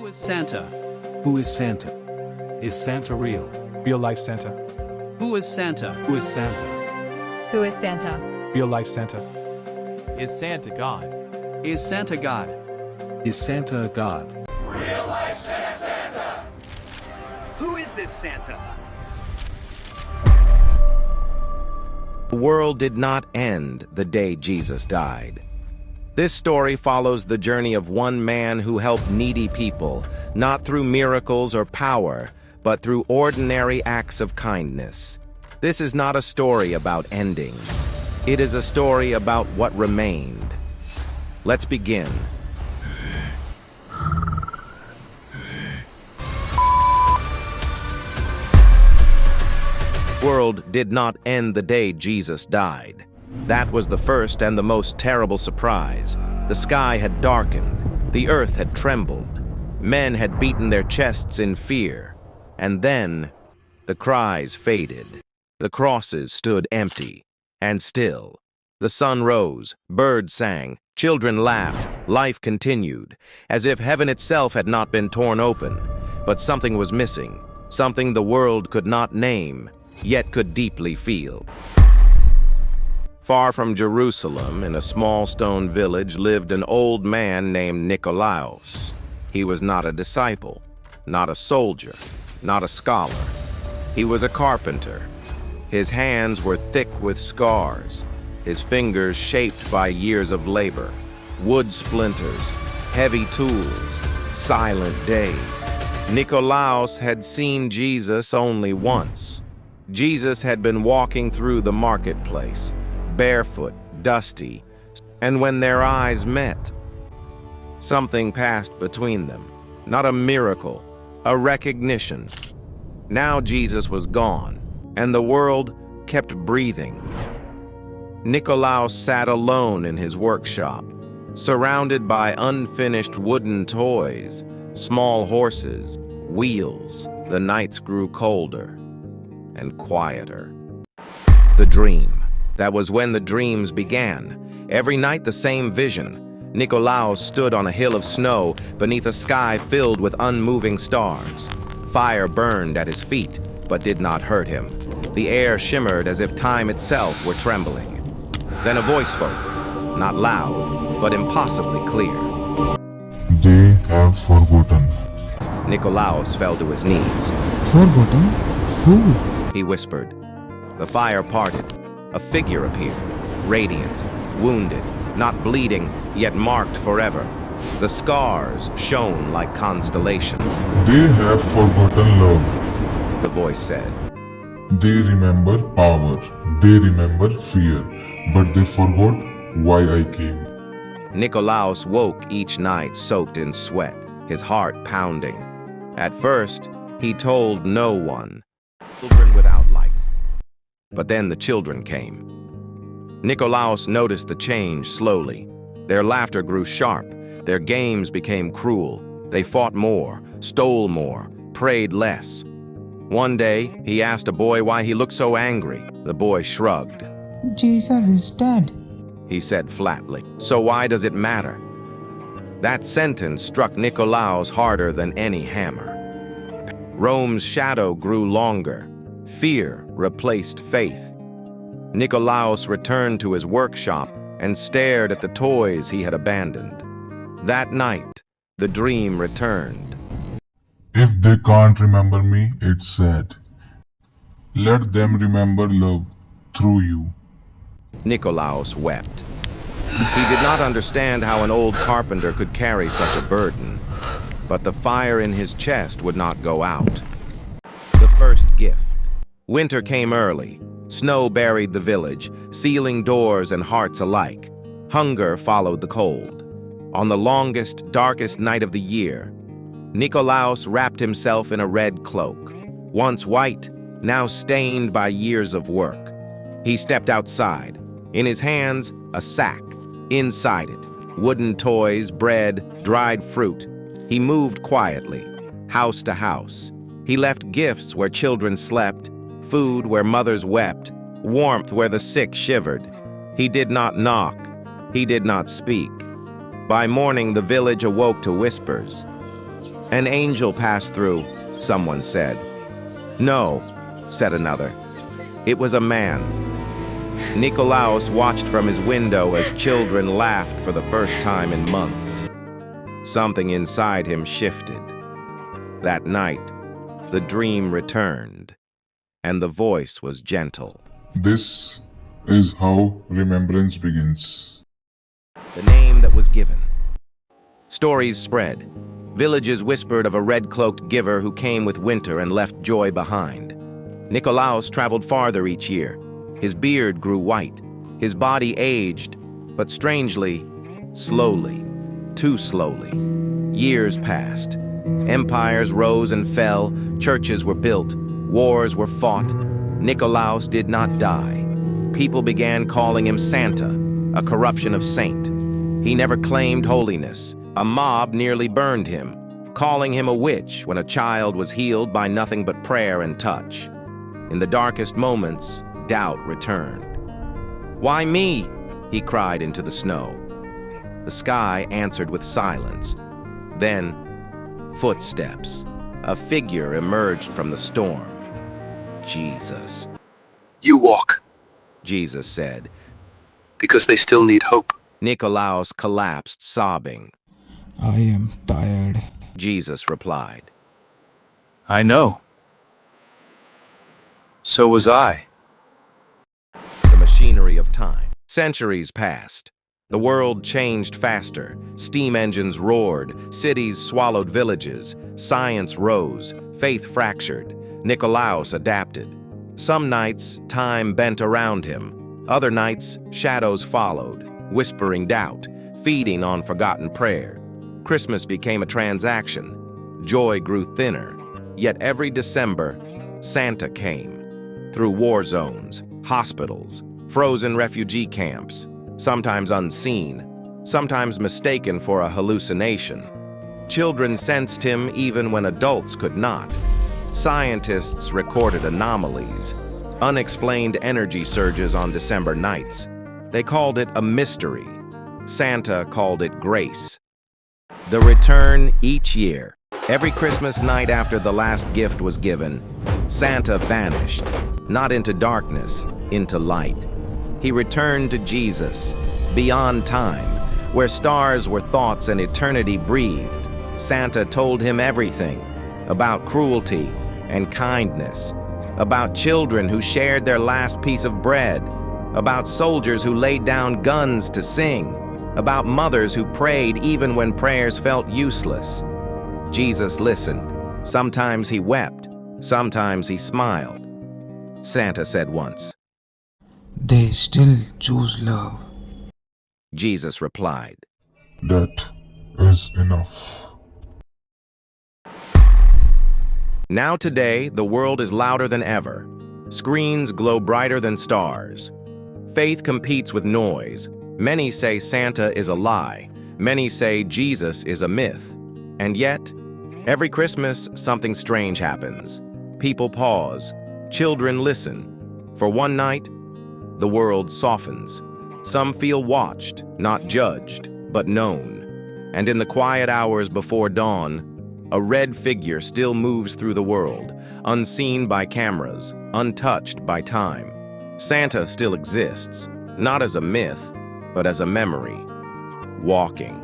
is Santa? Who is Santa? Is Santa real? Real life Santa? Who is Santa? Who is Santa? Who is Santa? Real life Santa? Is Santa God? Is Santa God? Is Santa a god? Who is this Santa? The world did not end the day Jesus died. This story follows the journey of one man who helped needy people, not through miracles or power, but through ordinary acts of kindness. This is not a story about endings. It is a story about what remained. Let's begin. The world did not end the day Jesus died. That was the first and the most terrible surprise. The sky had darkened. The earth had trembled. Men had beaten their chests in fear. And then the cries faded. The crosses stood empty and still. The sun rose, birds sang, children laughed, life continued, as if heaven itself had not been torn open. But something was missing, something the world could not name, yet could deeply feel. Far from Jerusalem, in a small stone village, lived an old man named Nikolaos. He was not a disciple, not a soldier, not a scholar. He was a carpenter. His hands were thick with scars, his fingers shaped by years of labor, wood splinters, heavy tools, silent days. Nikolaos had seen Jesus only once. Jesus had been walking through the marketplace, barefoot, dusty, and when their eyes met, something passed between them. Not a miracle, a recognition. Now Jesus was gone, and the world kept breathing. Nikolaos sat alone in his workshop, surrounded by unfinished wooden toys, small horses, wheels. The nights grew colder and quieter. The dream. That was when the dreams began. Every night the same vision. Nikolaos stood on a hill of snow beneath a sky filled with unmoving stars. Fire burned at his feet, but did not hurt him. The air shimmered as if time itself were trembling. Then a voice spoke, not loud, but impossibly clear. They have forgotten. Nikolaos fell to his knees. Forgotten? Who? He whispered. The fire parted. A figure appeared, radiant, wounded, not bleeding, yet marked forever. The scars shone like constellations. They have forgotten love. The voice said. They remember power. They remember fear. But they forgot why I came. Nikolaos woke each night soaked in sweat, his heart pounding. At first, he told no one. Children without light. But then the children came. Nikolaos noticed the change slowly. Their laughter grew sharp. Their games became cruel. They fought more, stole more, prayed less. One day, he asked a boy why he looked so angry. The boy shrugged. Jesus is dead. He said flatly. So why does it matter? That sentence struck Nikolaos harder than any hammer. Rome's shadow grew longer. Fear replaced faith. Nikolaos returned to his workshop and stared at the toys he had abandoned. That night, the dream returned. If they can't remember me, it's sad. Let them remember love through you. Nikolaos wept. He did not understand how an old carpenter could carry such a burden, but the fire in his chest would not go out. The first gift. Winter came early. Snow buried the village, sealing doors and hearts alike. Hunger followed the cold. On the longest, darkest night of the year, Nikolaos wrapped himself in a red cloak, once white, now stained by years of work. He stepped outside. In his hands, a sack. Inside it, wooden toys, bread, dried fruit. He moved quietly, house to house. He left gifts where children slept, food where mothers wept, warmth where the sick shivered. He did not knock. He did not speak. By morning, the village awoke to whispers. An angel passed through, someone said. No, said another. It was a man. Nikolaos watched from his window as children laughed for the first time in months. Something inside him shifted. That night, the dream returned, and the voice was gentle. This is how remembrance begins. The name that was given. Stories spread. Villages whispered of a red-cloaked giver who came with winter and left joy behind. Nikolaos traveled farther each year. His beard grew white. His body aged, but strangely, slowly, too slowly. Years passed. Empires rose and fell. Churches were built. Wars were fought. Nikolaos did not die. People began calling him Santa, a corruption of saint. He never claimed holiness. A mob nearly burned him, calling him a witch when a child was healed by nothing but prayer and touch. In the darkest moments, doubt returned. "Why me?" he cried into the snow. The sky answered with silence. Then, footsteps. A figure emerged from the storm. Jesus. You walk, Jesus said. because they still need hope. Nikolaos collapsed, sobbing. I am tired. Jesus replied. I know. So was I. The machinery of time. Centuries passed. The world changed faster. Steam engines roared. Cities swallowed villages. Science rose. Faith fractured. Nikolaos adapted. Some nights, time bent around him. Other nights, shadows followed, whispering doubt, feeding on forgotten prayer. Christmas became a transaction. Joy grew thinner. Yet every December, Santa came. Through war zones, hospitals, frozen refugee camps, sometimes unseen, sometimes mistaken for a hallucination. Children sensed him even when adults could not. Scientists recorded anomalies, unexplained energy surges on December nights. They called it a mystery. Santa called it grace. The return each year. Every Christmas night after the last gift was given, Santa vanished, not into darkness, into light. He returned to Jesus, beyond time, where stars were thoughts and eternity breathed. Santa told him everything about cruelty and kindness, about children who shared their last piece of bread, about soldiers who laid down guns to sing, about mothers who prayed even when prayers felt useless. Jesus listened. Sometimes he wept, sometimes he smiled. Santa said once, They still choose love. Jesus replied, That is enough. Now today, the world is louder than ever. Screens glow brighter than stars. Faith competes with noise. Many say Santa is a lie. Many say Jesus is a myth. And yet, every Christmas, something strange happens. People pause. Children listen. For one night, the world softens. Some feel watched, not judged, but known. And in the quiet hours before dawn, a red figure still moves through the world, unseen by cameras, untouched by time. Santa still exists, not as a myth, but as a memory. Walking.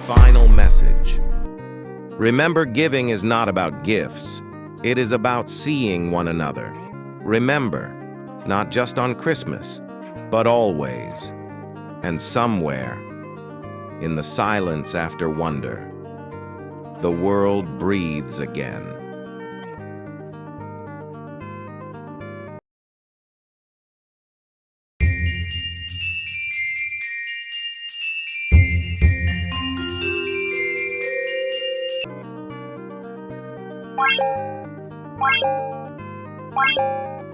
Final message. Remember, giving is not about gifts. It is about seeing one another. Remember, not just on Christmas, but always. And somewhere, in the silence after wonder, the world breathes again. What?